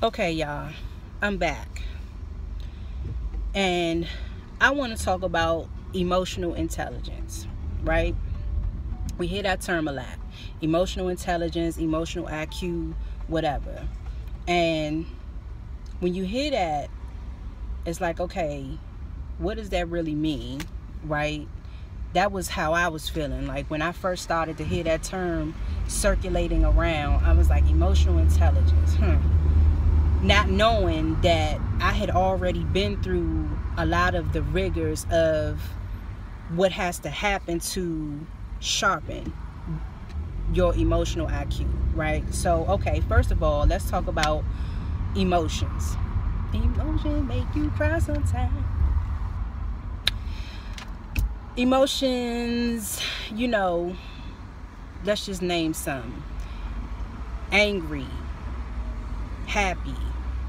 Okay, y'all, I'm back. And I want to talk about emotional intelligence, right? We hear that term a lot. Emotional intelligence, emotional IQ, whatever. And when you hear that, it's like, okay, what does that really mean, right? That was how I was feeling. Like when I first started to hear that term circulating around, I was like, emotional intelligence, not knowing that I had already been through a lot of the rigors of what has to happen to sharpen your emotional IQ, right? So, okay, first of all, let's talk about emotions. Emotions make you cry sometimes. Emotions, let's just name some. Angry, happy,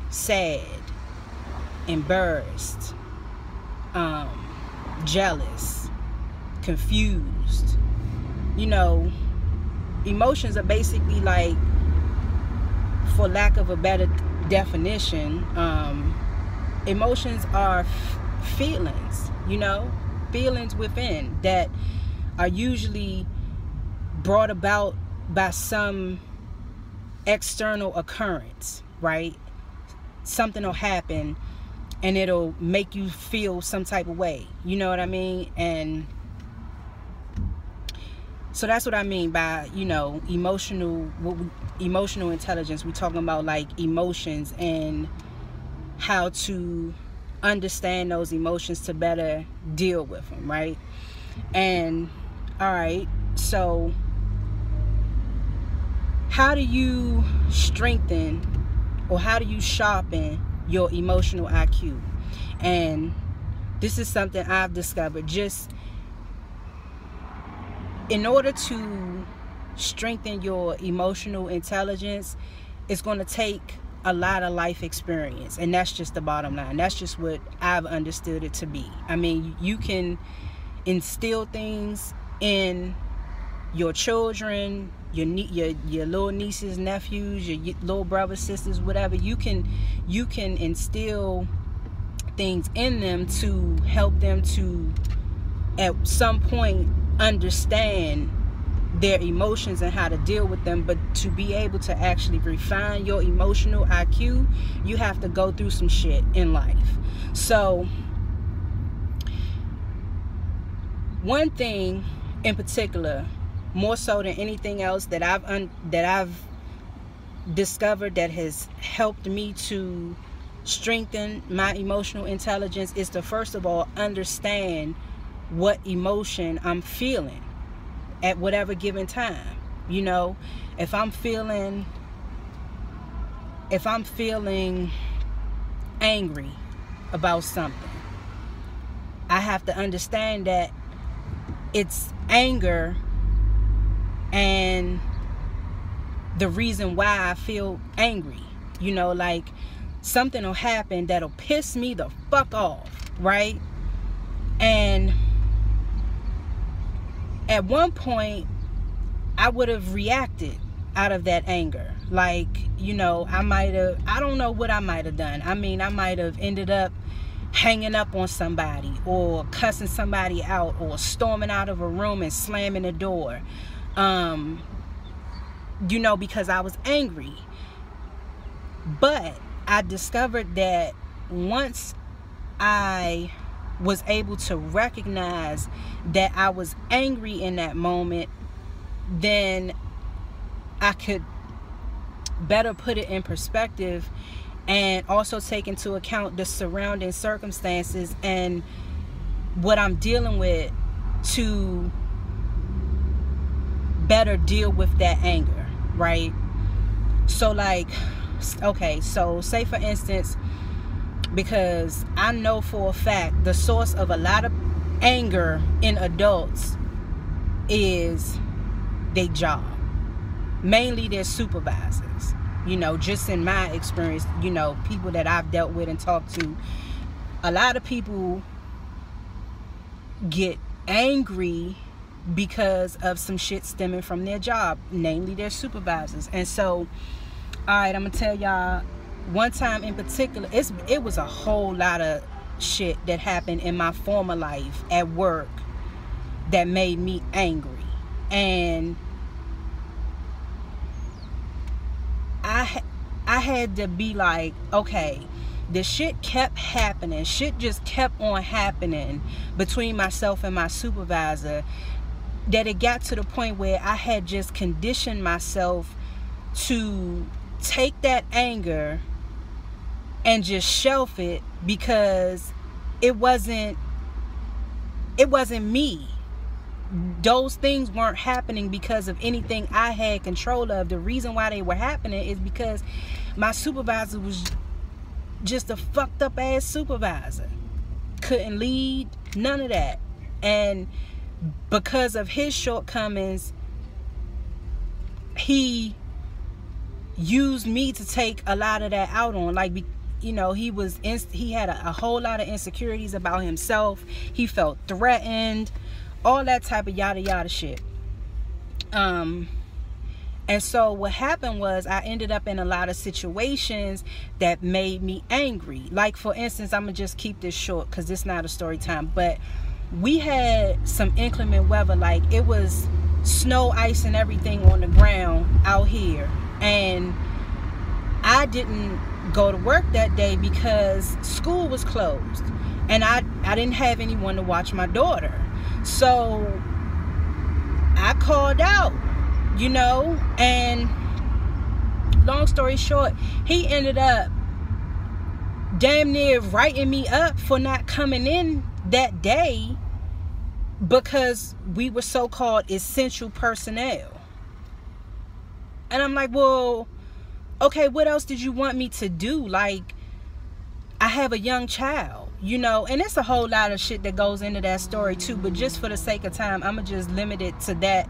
sad, embarrassed, jealous, confused. Emotions are basically like, for lack of a better definition, emotions are feelings, feelings within that are usually brought about by some external occurrence, right? Something will happen and it'll make you feel some type of way, you know what I mean? And so that's what I mean by, emotional intelligence. We're talking about like emotions and how to understand those emotions to better deal with them, right? And all right, so how do you strengthen or how do you sharpen your emotional IQ? And this is something I've discovered. Just in order to strengthen your emotional intelligence, it's going to take a lot of life experience, and that's just the bottom line. That's just what I've understood it to be. I mean, you can instill things in your children, your little nieces, nephews, your little brothers, sisters, whatever. You can instill things in them to help them to at some point understand their emotions and how to deal with them. But to be able to actually refine your emotional IQ, you have to go through some shit in life. So one thing in particular, more so than anything else that I've discovered that has helped me to strengthen my emotional intelligence, is to first of all understand what emotion I'm feeling at whatever given time. If I'm feeling angry about something, I have to understand that it's anger and the reason why I feel angry. Like something will happen that'll piss me the fuck off, right? And at one point I would have reacted out of that anger. Like, I don't know what I might have done. I mean, I might have ended up hanging up on somebody or cussing somebody out or storming out of a room and slamming the door, because I was angry. But I discovered that once I was able to recognize that I was angry in that moment, then I could better put it in perspective and also take into account the surrounding circumstances and what I'm dealing with to better deal with that anger, right? So like, okay, so say for instance, because I know for a fact the source of a lot of anger in adults is their job, mainly their supervisors. Just in my experience, people that I've dealt with and talked to, a lot of people get angry because of some shit stemming from their job, namely their supervisors. And so, all right, I'm gonna tell y'all one time in particular, it was a whole lot of shit that happened in my former life at work that made me angry. And I had to be like, okay, the shit kept happening. Shit just kept on happening between myself and my supervisor, that it got to the point where I had just conditioned myself to take that anger and just shelf it, because it wasn't me. Those things weren't happening because of anything I had control of. The reason why they were happening is because my supervisor was just a fucked up ass supervisor. Couldn't lead, none of that. And because of his shortcomings, he used me to take a lot of that out on. Like, you know, he had a whole lot of insecurities about himself. He felt threatened, all that type of yada yada shit. And so what happened was, I ended up in a lot of situations that made me angry. Like, for instance, I'm gonna just keep this short because it's not a story time, but we had some inclement weather. Like, it was snow, ice, and everything on the ground out here, and I didn't go to work that day because school was closed, and I didn't have anyone to watch my daughter. So I called out, you know, and long story short, he ended up damn near writing me up for not coming in that day because we were so-called essential personnel. And I'm like, well, okay, what else did you want me to do? Like, I have a young child, you know, and it's a whole lot of shit that goes into that story too, but just for the sake of time, I'm gonna just limit it to that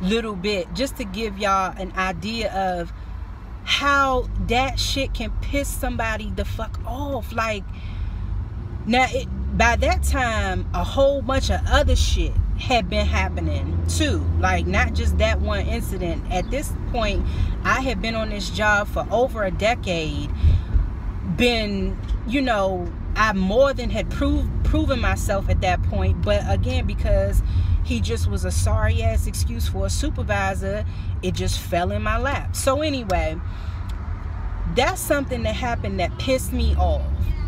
little bit, just to give y'all an idea of how that shit can piss somebody the fuck off. Like, now, by that time, a whole bunch of other shit had been happening too. Like, not just that one incident. At this point, I had been on this job for over a decade. Been, you know, I more than had proven myself at that point. But again, because he just was a sorry ass excuse for a supervisor, it just fell in my lap. So anyway, that's something that happened that pissed me off.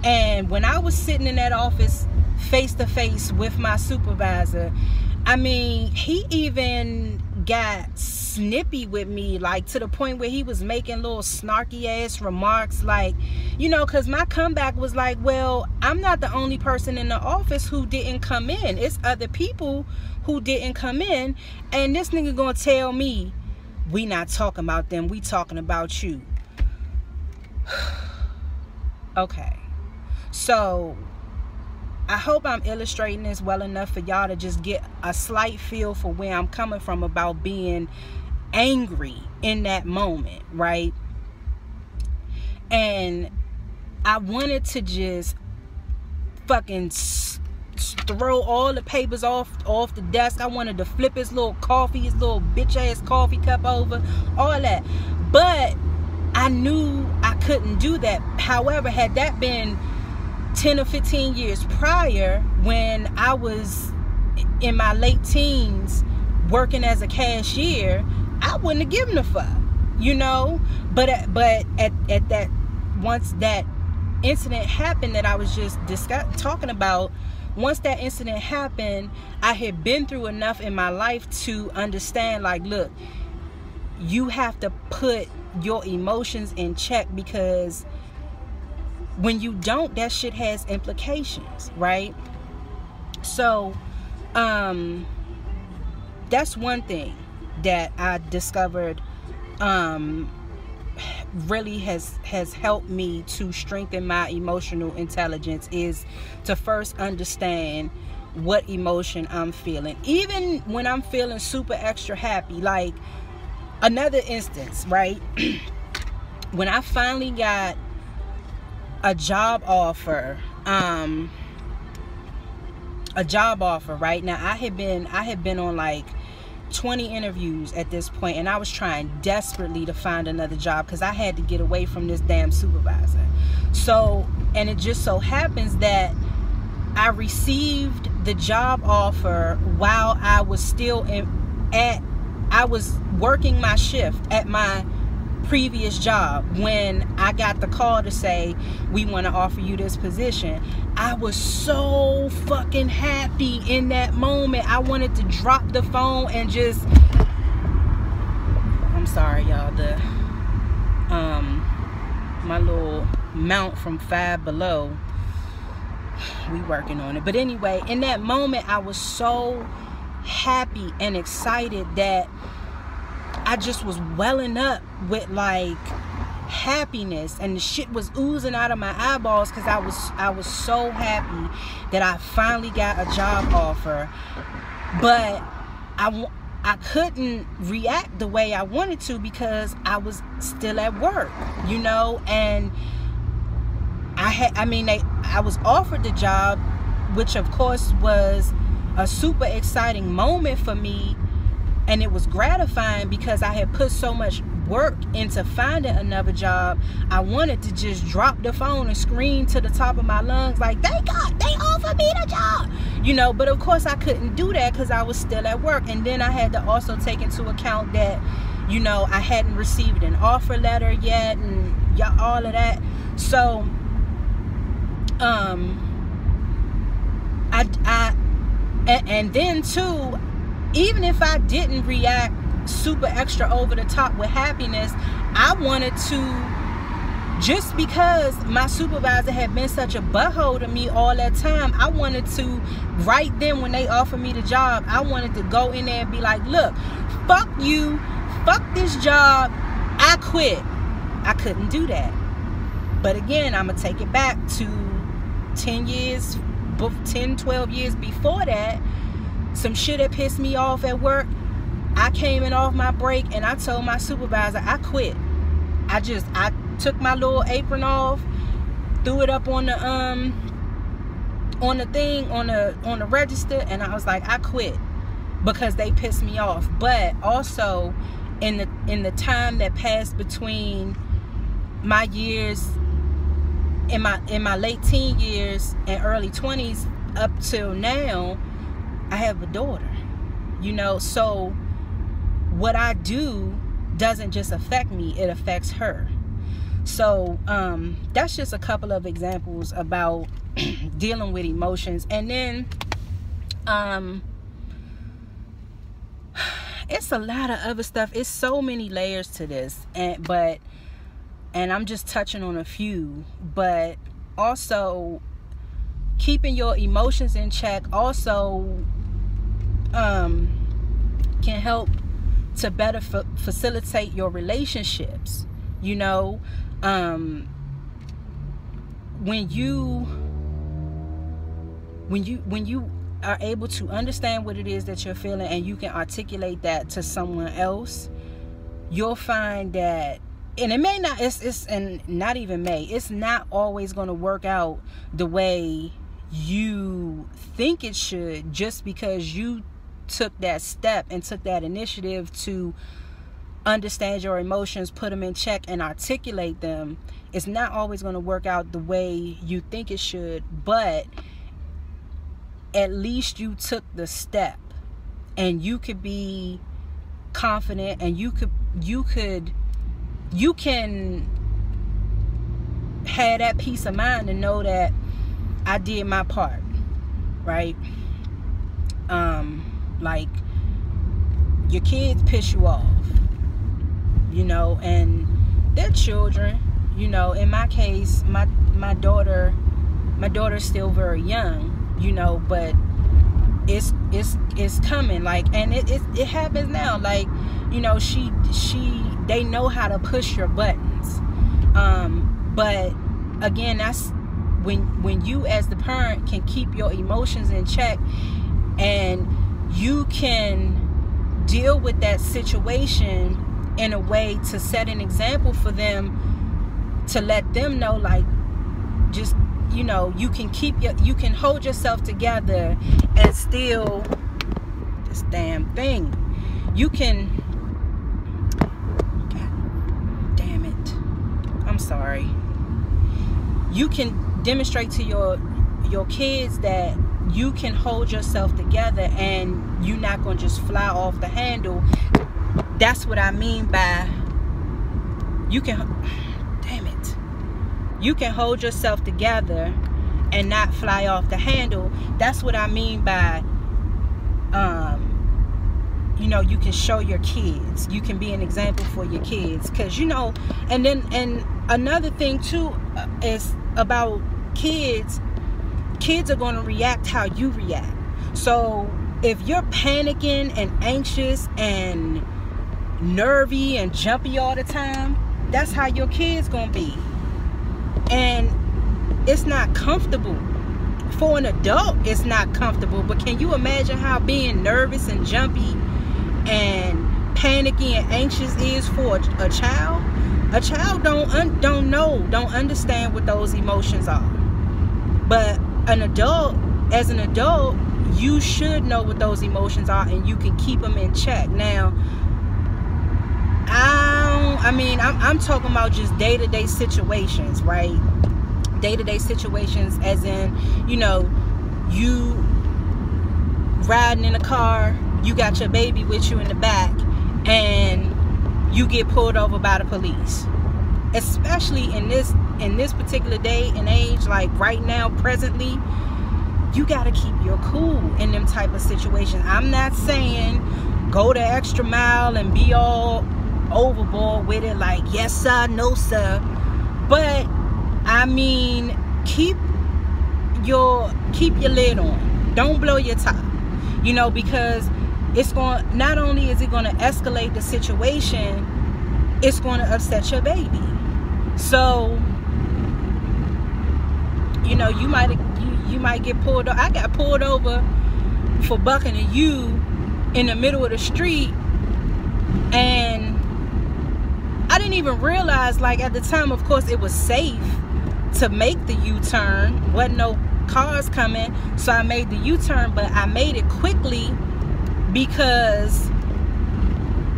And when I was sitting in that office face to face with my supervisor, I mean, he even got snippy with me, like to the point where he was making little snarky ass remarks, like, you know, because my comeback was like, well, I'm not the only person in the office who didn't come in. It's other people who didn't come in, and this nigga gonna tell me we not talking about them, we talking about you. Okay, so I hope I'm illustrating this well enough for y'all to just get a slight feel for where I'm coming from about being angry in that moment, right? And I wanted to just fucking throw all the papers off the desk. I wanted to flip his little bitch ass coffee cup over, all that. But I knew I couldn't do that. However, had that been 10 or 15 years prior, when I was in my late teens working as a cashier, I wouldn't have given a fuck, you know. But at that, once that incident happened that I was just talking about, once that incident happened, I had been through enough in my life to understand, like, look, you have to put your emotions in check, because when you don't, that shit has implications, right? So that's one thing that I discovered really has helped me to strengthen my emotional intelligence, is to first understand what emotion I'm feeling. Even when I'm feeling super extra happy. Like, another instance, right? When I finally got a job offer, right now, I had been on like 20 interviews at this point, and I was trying desperately to find another job because I had to get away from this damn supervisor. So, and it just so happens that I received the job offer while I was still I was working my shift at my previous job when I got the call to say, we want to offer you this position. I was so fucking happy in that moment. I wanted to drop the phone and just, I'm sorry y'all, my little mount from Five Below, we working on it. But anyway, in that moment I was so happy and excited that I just was welling up with like happiness, and the shit was oozing out of my eyeballs because I was so happy that I finally got a job offer. But I couldn't react the way I wanted to because I was still at work, you know, and I was offered the job, which of course was a super exciting moment for me. And it was gratifying because I had put so much work into finding another job. I wanted to just drop the phone and scream to the top of my lungs like, they offered me the job, you know. But of course I couldn't do that because I was still at work. And then I had to also take into account that, you know, I hadn't received an offer letter yet and all of that. So and then too, even if I didn't react super extra over the top with happiness, I wanted to, just because my supervisor had been such a butthole to me all that time, I wanted to, right then when they offered me the job, I wanted to go in there and be like, look, fuck you, fuck this job, I quit. I couldn't do that. But again, I'm going to take it back to 10, 12 years before that. Some shit that pissed me off at work. I came in off my break and I told my supervisor I quit. I took my little apron off, threw it up on the register, and I was like, I quit because they pissed me off. But also in the time that passed between my years in my late teen years and early 20s up till now, I have a daughter, you know, so what I do doesn't just affect me, it affects her. So that's just a couple of examples about dealing with emotions. And then it's a lot of other stuff. It's so many layers to this, and I'm just touching on a few. But also keeping your emotions in check also can help to better facilitate your relationships, you know. When you are able to understand what it is that you're feeling and you can articulate that to someone else, you'll find that, and it may not, it's not always going to work out the way you think it should, just because you took that step and took that initiative to understand your emotions, put them in check, and articulate them. It's not always going to work out the way you think it should, but at least you took the step, and you could be confident, and you can have that peace of mind to know that I did my part, right? Like, your kids piss you off, you know, and they're children, you know. In my case, my daughter's still very young, you know, but it's coming, like, and it happens now, like, you know, they know how to push your buttons, but again, that's when you as the parent can keep your emotions in check, and you can deal with that situation in a way to set an example for them, to let them know, like, just, you know, you can hold yourself together and still, this damn thing, You can, God damn it, I'm sorry. You can demonstrate to your kids that you can hold yourself together and you're not going to just fly off the handle. That's what I mean by you can, damn it, you can hold yourself together and not fly off the handle. That's what I mean by you know, you can show your kids, you can be an example for your kids, because you know. And another thing too is about kids are going to react how you react. So if you're panicking and anxious and nervy and jumpy all the time, that's how your kids gonna be. And it's not comfortable. For an adult, it's not comfortable. But can you imagine how being nervous and jumpy and panicky and anxious is for a child? A child don't understand what those emotions are. But an adult, as an adult, you should know what those emotions are, and you can keep them in check. Now, I'm talking about just day-to-day situations, right? Day-to-day situations, as in, you know, you riding in a car, you got your baby with you in the back, and you get pulled over by the police. Especially in this particular day and age, like right now, presently, you gotta keep your cool in them type of situations. I'm not saying go the extra mile and be all overboard with it, like yes sir, no sir, but I mean, keep your lid on. Don't blow your top, you know, because it's going, not only is it going to escalate the situation, it's going to upset your baby. So, you know, you might get pulled over. I got pulled over for bucking a U in the middle of the street, and I didn't even realize, like, at the time, of course, it was safe to make the U-turn. Wasn't no cars coming, so I made the U-turn, but I made it quickly because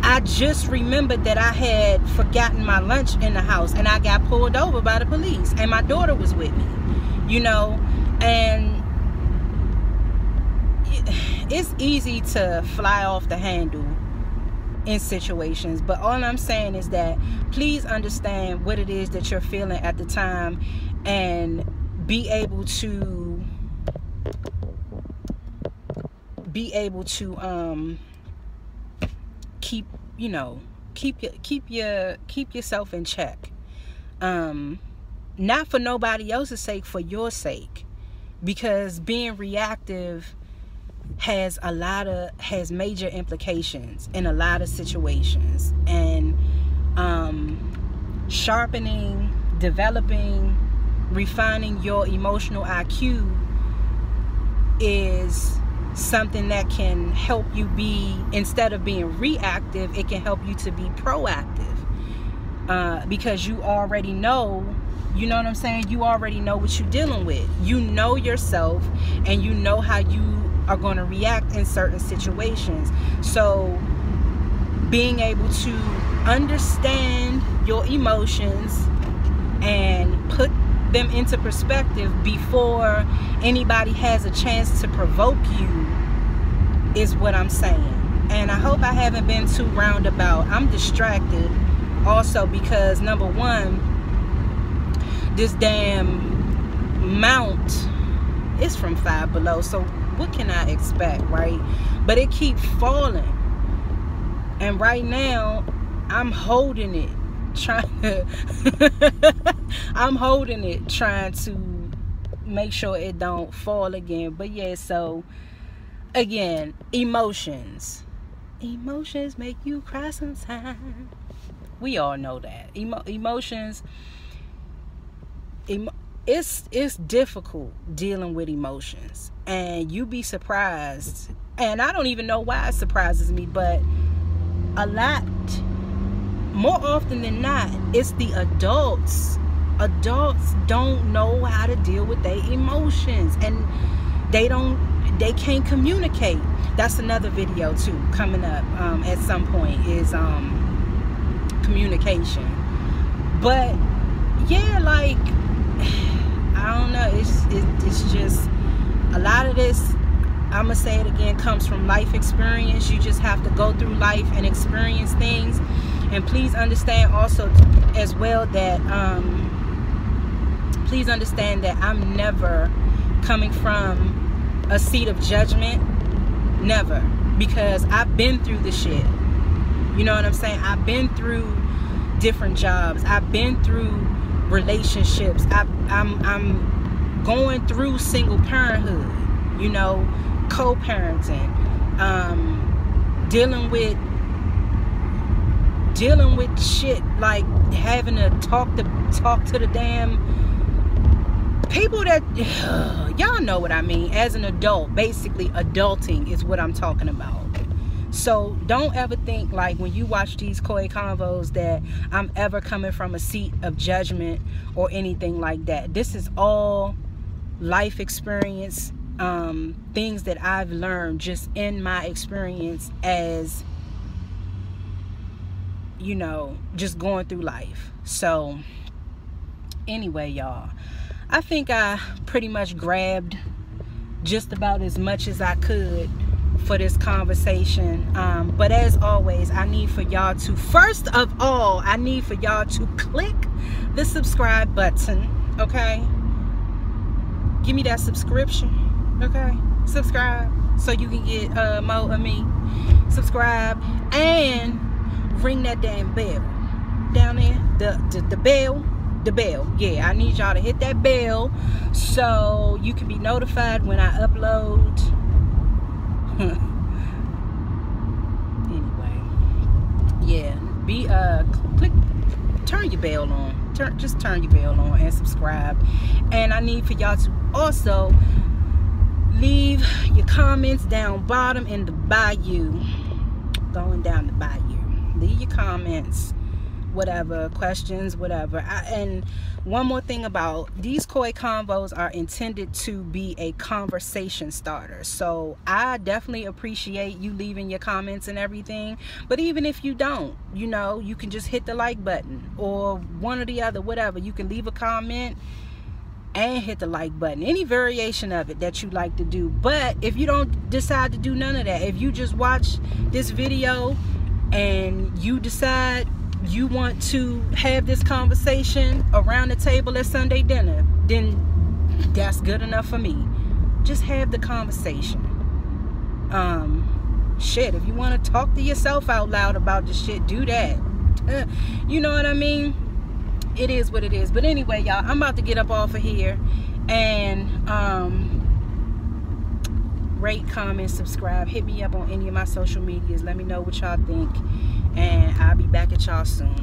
I just remembered that I had forgotten my lunch in the house, and I got pulled over by the police, and my daughter was with me, you know. And it's easy to fly off the handle in situations, but all I'm saying is that please understand what it is that you're feeling at the time, and be able to keep yourself in check, not for nobody else's sake, for your sake, because being reactive has major implications in a lot of situations. And sharpening, developing, refining your emotional IQ is something that can help you be, instead of being reactive, it can help you to be proactive, because you already know, you know what I'm saying, you already know what you're dealing with. You know yourself, and you know how you are going to react in certain situations. So being able to understand your emotions and put them into perspective before anybody has a chance to provoke you is what I'm saying. And I hope I haven't been too roundabout. I'm distracted also because, number one, this damn mount is from Five Below, so what can I expect, right? But it keeps falling, and right now I'm holding it, trying to make sure it don't fall again. But yeah, so again, emotions make you cry sometimes. We all know that. Emotions, it's difficult dealing with emotions, and you be surprised, and I don't even know why it surprises me, but a lot more often than not, it's the adults don't know how to deal with their emotions, and they don't, they can't communicate. That's another video too coming up at some point, is communication. But yeah, like, I don't know, it's just a lot of this, I'm gonna say it again, comes from life experience. You just have to go through life and experience things. And please understand also as well that please understand that I'm never coming from a seat of judgment. Never. Because I've been through the shit. You know what I'm saying? I've been through different jobs. I've been through relationships. I'm going through single parenthood, you know, co-parenting, dealing with shit like having to talk to the damn people that y'all know what I mean. As an adult, basically adulting is what I'm talking about. So don't ever think, like, when you watch these Koi Convos, that I'm ever coming from a seat of judgment or anything like that. This is all life experience, things that I've learned just in my experience as, you know, just going through life. So anyway, y'all, I think I pretty much grabbed just about as much as I could for this conversation. But as always, I need for y'all to, first of all, I need for y'all to click the subscribe button. Okay, give me that subscription. Okay, subscribe so you can get more of me. Subscribe and ring that damn bell down there, the bell. Yeah, I need y'all to hit that bell so you can be notified when I upload. Anyway, yeah, turn your bell on. Just turn your bell on and subscribe. And I need for y'all to also leave your comments down bottom in the bayou, going down the bayou. Leave your comments, whatever, questions, whatever. And one more thing about these Koi Convos, are intended to be a conversation starter. So I definitely appreciate you leaving your comments and everything. But even if you don't, you know, you can just hit the like button or one or the other, whatever. You can leave a comment and hit the like button, any variation of it that you like to do. But if you don't decide to do none of that, if you just watch this video and you decide you want to have this conversation around the table at Sunday dinner, then that's good enough for me. Just have the conversation. Shit, if you want to talk to yourself out loud about the shit, do that. You know what I mean? It is what it is. But anyway, y'all, I'm about to get up off of here and rate, comment, subscribe, hit me up on any of my social medias. Let me know what y'all think, and I'll be back at y'all soon.